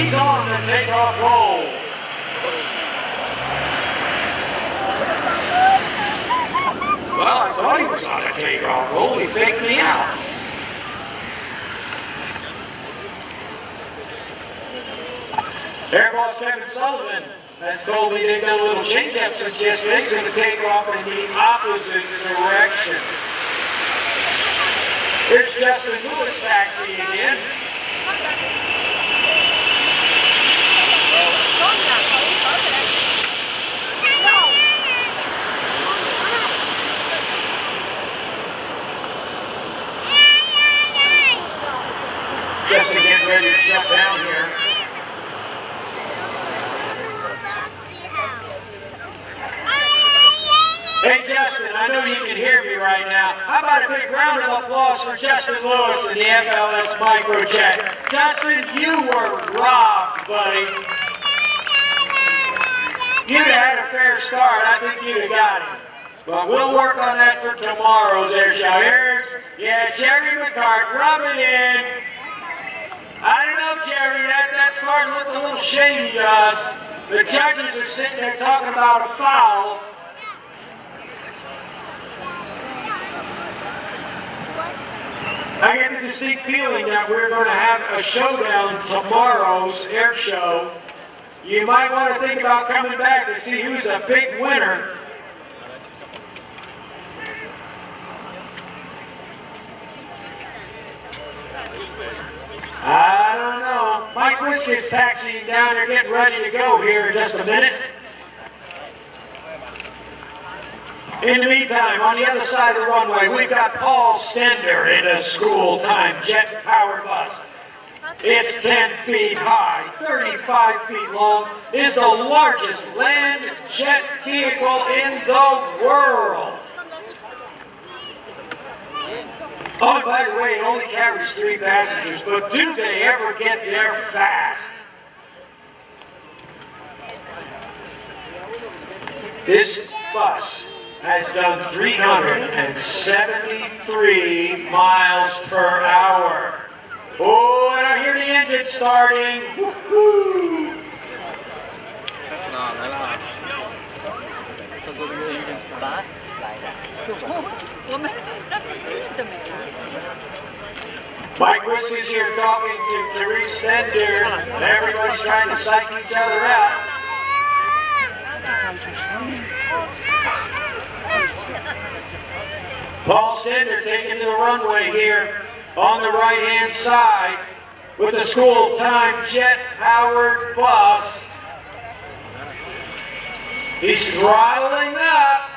He's on the takeoff roll. Well, I thought he was on a takeoff roll. He faked me out. Air Boss Kevin Sullivan has told me they've done a little change-up since yesterday. He's going to take off in the opposite direction. Here's Justin Lewis taxiing in. Justin getting ready to shut down here. Hey Justin, I know you can hear me right now. How about a big round of applause for Justin Lewis in the FLS Microjet. Justin, you were robbed, buddy. You'd have had a fair start. I think you'd have got him. But we'll work on that for tomorrow's Airshow. Here's, Jerry McCart, rub it in. I don't know, Jerry, that start looked a little shady to us. The judges are sitting there talking about a foul. I get the distinct feeling that we're going to have a showdown tomorrow's air show. You might want to think about coming back to see who's a big winner. I don't know. Mike Wiskus taxiing down there, getting ready to go here in just a minute. In the meantime, on the other side of the runway, we've got Paul Stender in a school-time jet-powered bus. It's 10 feet high, 35 feet long, is the largest land jet vehicle in the world. Oh, by the way, it only carries 3 passengers, but do they ever get there fast? This bus has done 373 miles per hour. Oh, and I hear the engine starting. Woo-hoo. That's not allowed. Mike Wiskus here talking to Therese Stender. Everyone's trying to psych each other out. Paul Stender taking to the runway here on the right-hand side with the school-time jet-powered bus. He's throttling up.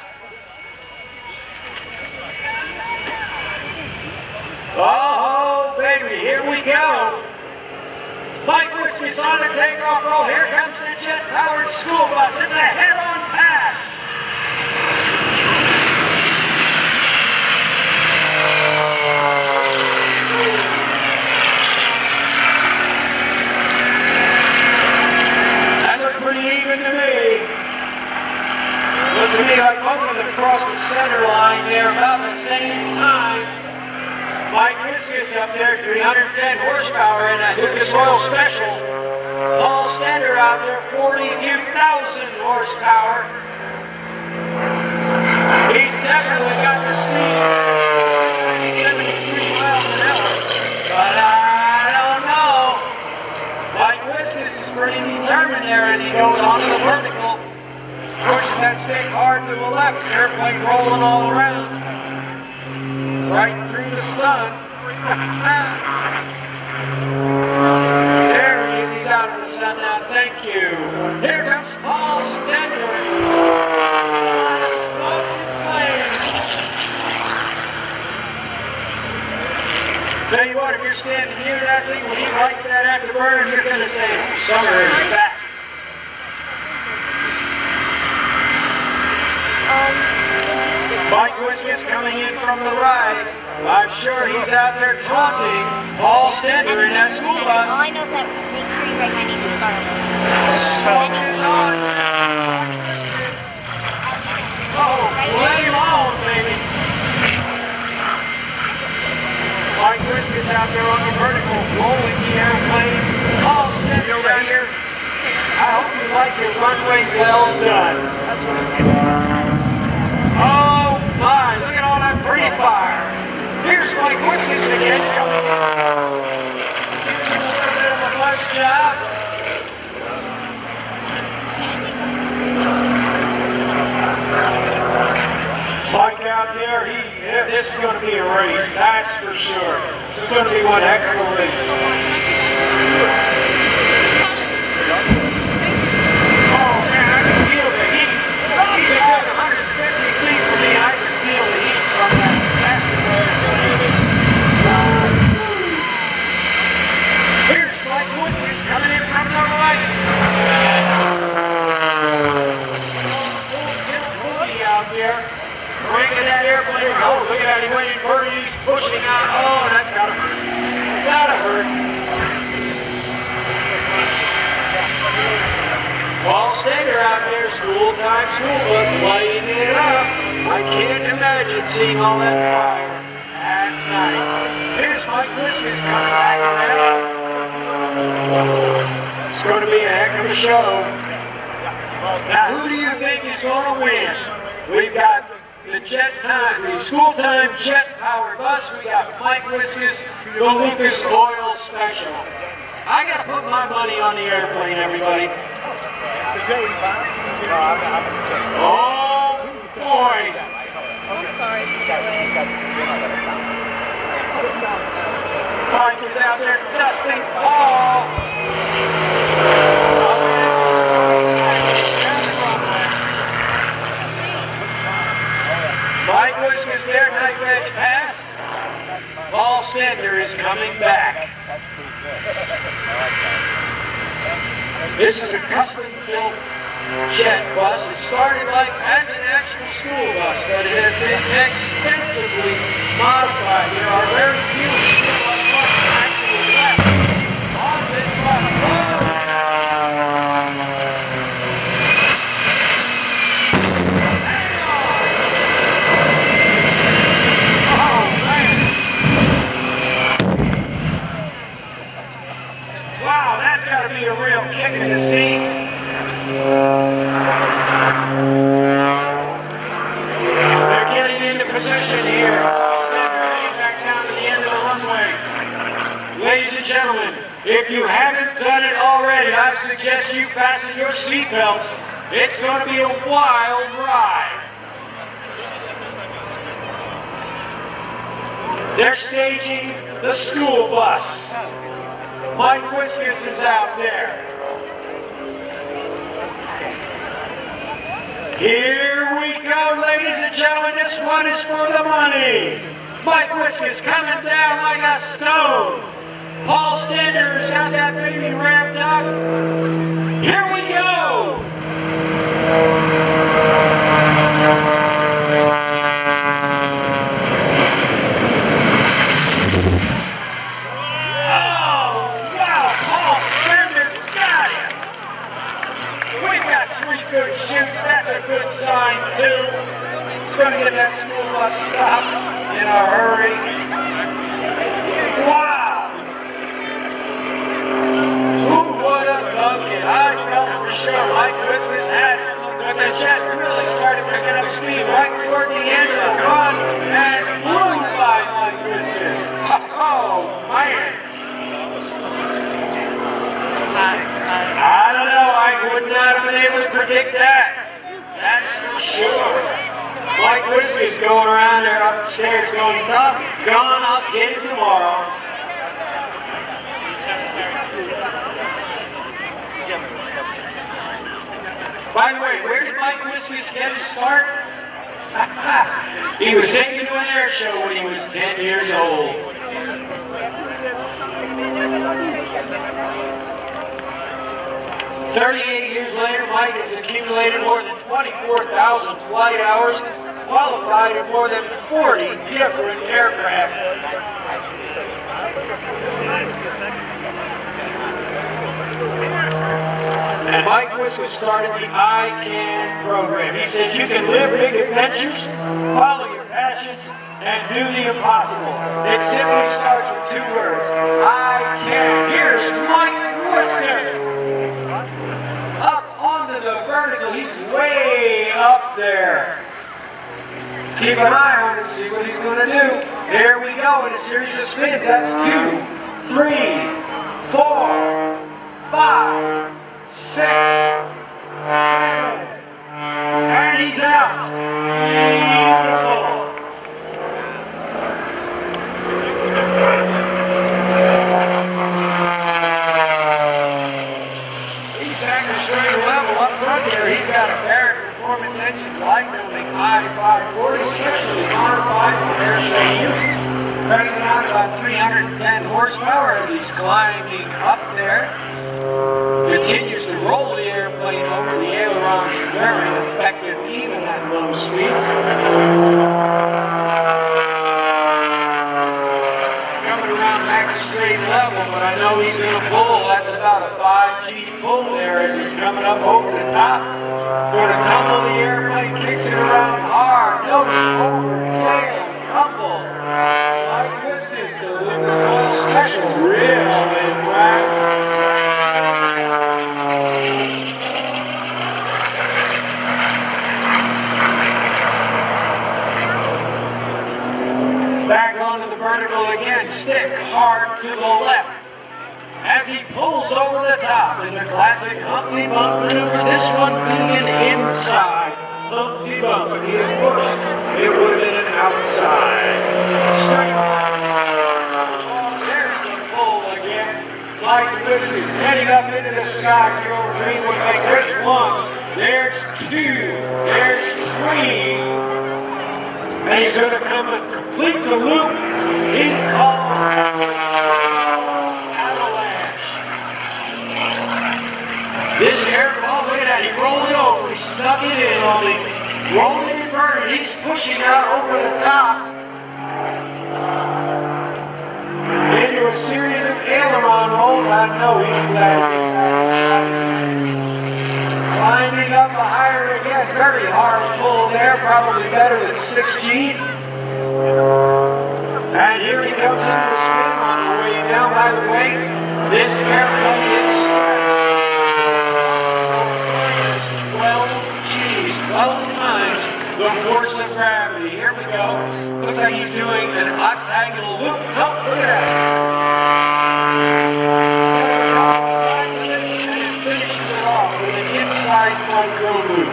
Oh, baby, here we go. Mike Wiskus on the takeoff roll. Here comes the jet-powered school bus. It's a head-on pass. That looked pretty even to me. Looked to me like both of them crossed the center line there about the same time. Mike Wiskus up there, 310 horsepower in that Lucas Oil Special. Paul Stender out there, 42,000 horsepower. He's definitely got the speed, 73 miles an hour. But I don't know. Mike Wiskus is pretty determined there as he goes on to the vertical. Pushes that stick hard to the left, airplane rolling all around. Right through the sun. There he is, he's out of the sun now, thank you. Here comes Paul Stender. Smoke and flames. Tell you what, if you're standing near that thing, when he lights that afterburner, you're going to say, summer is back. Mike Wiskus coming in from the right. I'm sure he's out there taunting Paul Stender in that school bus. All I know is that make sure you write my name to start. Smoke is on. Oh, flame on, baby. Mike Wiskus out there on the vertical, rolling the airplane. Paul Stender you like your runway well done. Oh my, look at all that pretty fire. Here's Mike Wiskus again. A little bit of a bus job. Mike out there, this is going to be a race, that's for sure. This is going to be one heck of a race. Oh man, I can feel the heat. He's a good 150 feet from me. I can feel the heat from that. Here's Mike Wiskus coming in from the right. Out there, bringing that airplane. Oh, look at that, he went inverted, he's pushing out. Oh, that's gotta hurt. Gotta hurt. Paul Stender out there, school bus lighting it up. I can't imagine seeing all that fire at night. Here's Mike Wiskus coming back around. It's going to be a heck of a show. Now, who do you think is going to win? We've got the school-time jet-powered bus. We got Mike Wiskus, the Lucas Oil Special. I got to put my money on the airplane, everybody. Oh, boy. I'm sorry. Mike is out there dusting Paul. Mike Wiskus there, knife edge pass. Paul Stender is coming back. This is a custom-built jet bus. It started like as an actual school bus, but it has been extensively modified. There are very few school bus buses actually left on this bus. Wow, that's got to be a real kick in the seat. They're getting into position here. Stender heading back down to the end of the runway. Ladies and gentlemen, if you haven't done it already, I suggest you fasten your seatbelts. It's going to be a wild ride. They're staging the school bus. Mike Wiskus is out there. Here we go, ladies and gentlemen. This one is for the money. Mike Wiskus coming down like a stone. Paul Stender's got that baby revved up. Here we go. Good shoots, that's a good sign too. It's going to get that school bus stopped in a hurry. Wow! Who would have thunk it? I felt for sure Mike Wiskus had it, but the jet really started picking up speed right toward the end of the run and flew by Mike Wiskus. Oh man! I don't know, I would not have been able to predict that. That's for sure. Mike Wiskus going around there upstairs going, doggone, I'll get him tomorrow. By the way, where did Mike Wiskus get his start? He was taken to an air show when he was 10 years old. 38 years later, Mike has accumulated more than 24,000 flight hours, qualified in more than 40 different aircraft. And Mike Wiskus started the I Can program. He says you can live big adventures, follow your passions, and do the impossible. It simply starts with 2 words, I can. Here's Mike Wiskus. Up keep an eye on him, see what he's going to do. Here we go in a series of spins. That's 2, 3, 4, 5, 6, 7. And he's out. Beautiful. He's back to straight level up front there. He's got a Barrett Performance engine light building I-540, specially modified for Airshow use. Cranking out about 310 horsepower as he's climbing up there. Continues to roll the airplane over. The ailerons very effective even at low speeds. Coming around back to straight level, but I know he's going to pull. That's about a 5G pull there as he's coming up over the top. Going to tumble the airplane, kicks it around hard. Nose over, tail, tumble. Mike Wiskus, the Lucas Oil Special, real in black. Back onto the vertical again, stick hard to the left. As he pulls over the top in the classic Humpty Bump maneuver, this one being an inside Humpty Bump. If he had pushed, it would have been an outside. Straight line. Oh, there's the pull again. Mike Wiskus heading up into the skies here over Greenwood Lake. There's 1, there's 2, there's 3. And he's going to come and complete the loop. He calls avalanche. This airplane, oh, look at that, he rolled it over. He stuck it in on me. Rolled it inverted. He's pushing out over the top. Into a series of aileron rolls. I know he's glad to get back. Climbing up a higher again, very hard pull there, probably better than 6 Gs. And here he comes into a spin on the way down. By the way, this airplane is stressed. 12 Gs, 12 times the force of gravity. Here we go. Looks like he's doing an octagonal loop. Nope, look at that. Micro loop.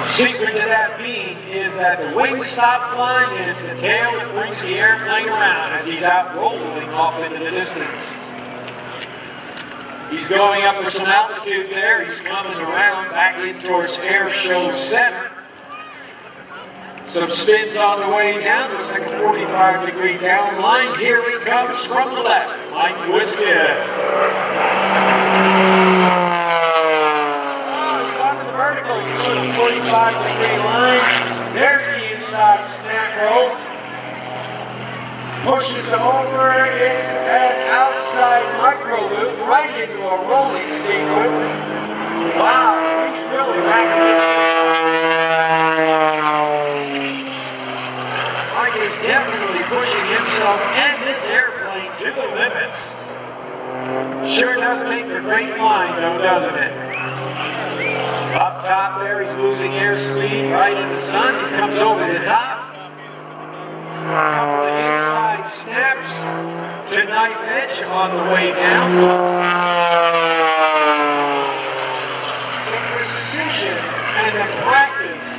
The secret to that being is that the wings stop flying and it's the tail that brings the airplane around as he's out rolling off into the distance. He's going up for some altitude there. He's coming around back in towards Airshow Center. Some spins on the way down. Looks like a 45-degree down line. Here he comes from the left. Mike Wiskus. Oh, he's on the vertical. He's doing a 45-degree line. There's the inside snap roll. Pushes over. It's an outside micro loop right into a rolling sequence. Wow, he's really racking this. Mike is definitely pushing himself and this airplane to the limits. Sure does make for great flying, though, doesn't it? Up top there, he's losing airspeed right in the sun. He comes over the top. A couple of inside snaps to knife edge on the way down. The precision and the practice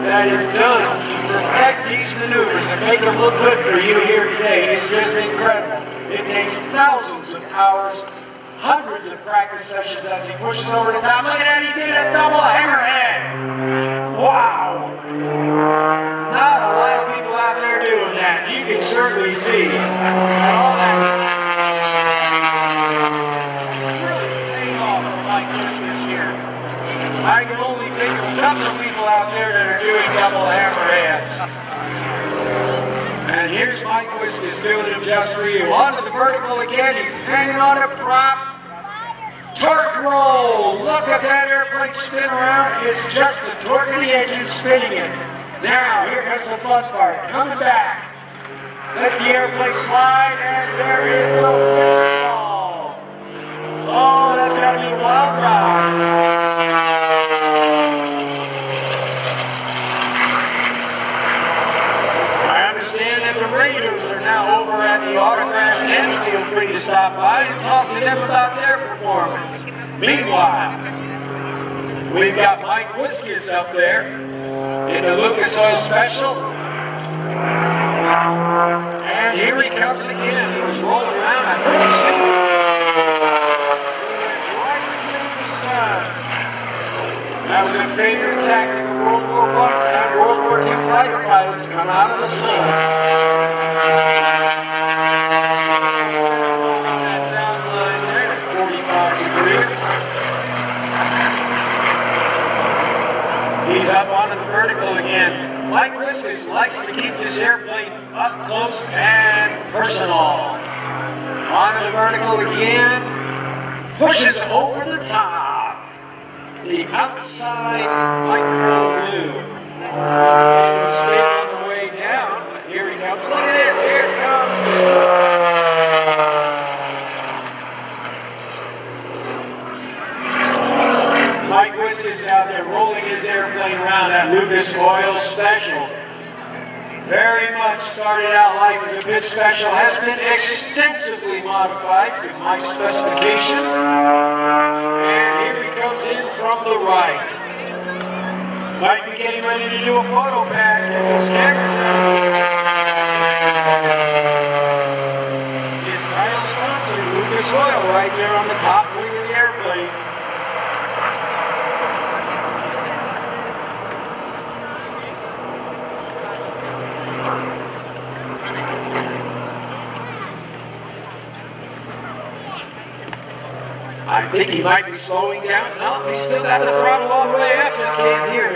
that is done to perfect these maneuvers and make them look good for you here today is just incredible. It takes thousands of hours, hundreds of practice sessions as he pushes over the top. Look at that, he did a double hammerhead. Wow. Not a lot of people out there doing that. You can certainly see all that. Really paying off for Mike Wiskus here. I can only think of a couple of people out there that are doing double hammerheads. And here's Mike Wiskus doing it just for you. Onto the vertical again. He's hanging on a prop. Torque roll. Look at that airplane spin around. It's just the torque of the engine spinning it. Now, here comes the fun part. Coming back. Let's the airplane slide, and there is the whistle. Oh, that's got to be a wild ride. feel free to stop by and talk to them about their performance. Meanwhile, we've got Mike Wiskus up there in the Lucas Oil Special. And here he comes again. He was rolling around. I couldn't see him. Right through the sun. That was a favorite tactic of World War I and World War II fighter pilots, come out of the sun. That down line there at 45 degrees. He's up onto the vertical again. Mike Wiskus likes to keep this airplane up close and personal. Onto the vertical again. Pushes over the top. The outside micro loop. It was spin on the way down, but here he comes. Look at this, here it comes. Mike Wiskus out there rolling his airplane around that Lucas Oil Special. Very much started out life as a pit special, has been extensively modified to my specifications. And here he comes in from the right. Might be getting ready to do a photo pass as those cameras out. His title sponsor, Lucas Oil, right there on the top wing of the airplane. I think he might be slowing down. No, he's still got the throttle all the way up, just can't hear him.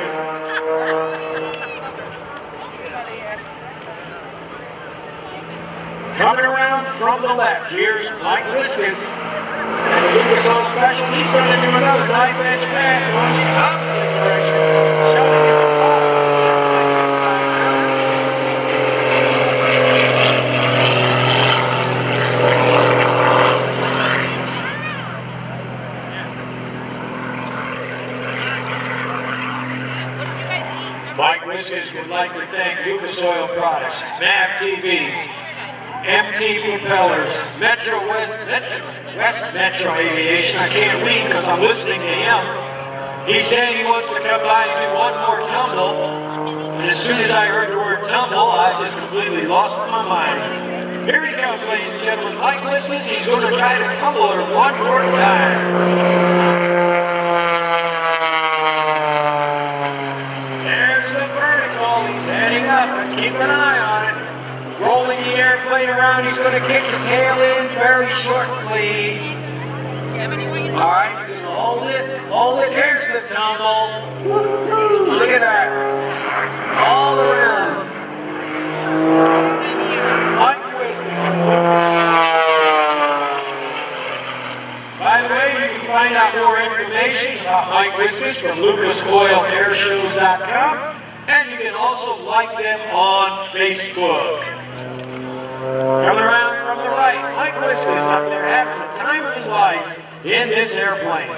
Coming around from the left, here's Mike Wiskus. And the Lucas Oil Special, he's going to do another knife-edge pass going the opposite direction. Showing him the bottom. Mike Wiskus would like to thank Lucas Oil Products, MAV TV, MT Propellers, Metro West Metro Aviation. I can't read because I'm listening to him. He's saying he wants to come by and do one more tumble. And as soon as I heard the word tumble, I just completely lost my mind. Here he comes, ladies and gentlemen. Mike Wiskus, he's going to try to tumble her one more time. Let's keep an eye on it. Rolling the airplane around, he's going to kick the tail in very shortly. All right, he's going to hold it. Here's the tumble. Look at that. All around. Mike Wiskus. By the way, you can find out more information about Mike Wiskus from lucasoilairshows.com. And you can also like them on Facebook. Coming around from the right, Mike Wiskus up there having the time of his life in this airplane.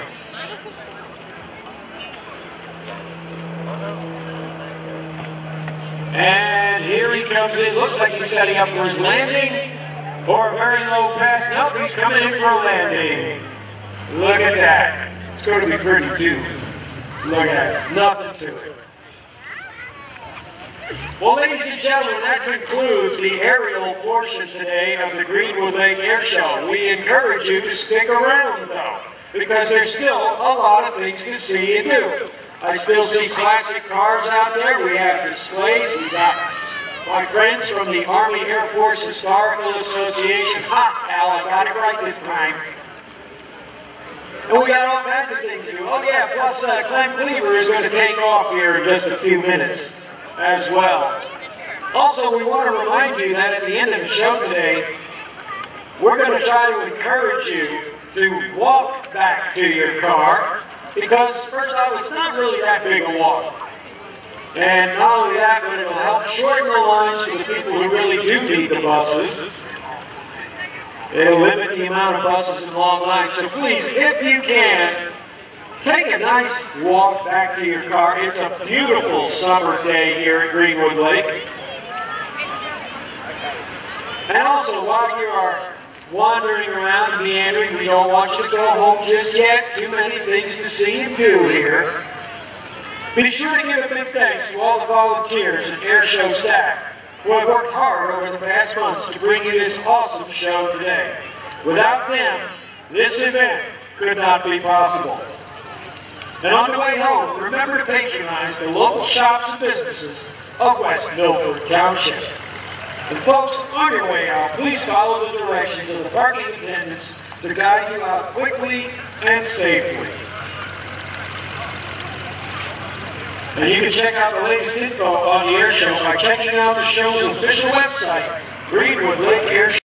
And here he comes in. Looks like he's setting up for his landing or a very low pass. Nope, he's coming in for a landing. Look at that. It's going to be pretty too. Look at that. Nothing to it. Well, ladies and gentlemen, that concludes the aerial portion today of the Greenwood Lake Airshow. We encourage you to stick around, though, because there's still a lot of things to see and do. I still see classic cars out there. We have displays. We got my friends from the Army Air Force Historical Association. Ha, Al, I got it right this time. And we got all kinds of things to do. Oh, yeah, plus Clem Cleaver is going to take off here in just a few minutes as well. Also, we want to remind you that at the end of the show today, we're going to try to encourage you to walk back to your car, because first off, it's not really that big a walk. And not only that, but it'll help shorten the lines for the people who really do need the buses. It'll limit the amount of buses in long lines. So please, if you can, take a nice walk back to your car. It's a beautiful summer day here at Greenwood Lake. And also, while you are wandering around and meandering. We don't want you to go home just yet. Too many things to see and do here. Be sure to give a big thanks to all the volunteers and Airshow staff who have worked hard over the past months to bring you this awesome show today. Without them, this event could not be possible. And on the way home, remember to patronize the local shops and businesses of West Milford Township. And folks, on your way out, please follow the directions of the parking attendants to guide you out quickly and safely. And you can check out the latest info on the Airshow by checking out the show's official website, Greenwood Lake Airport.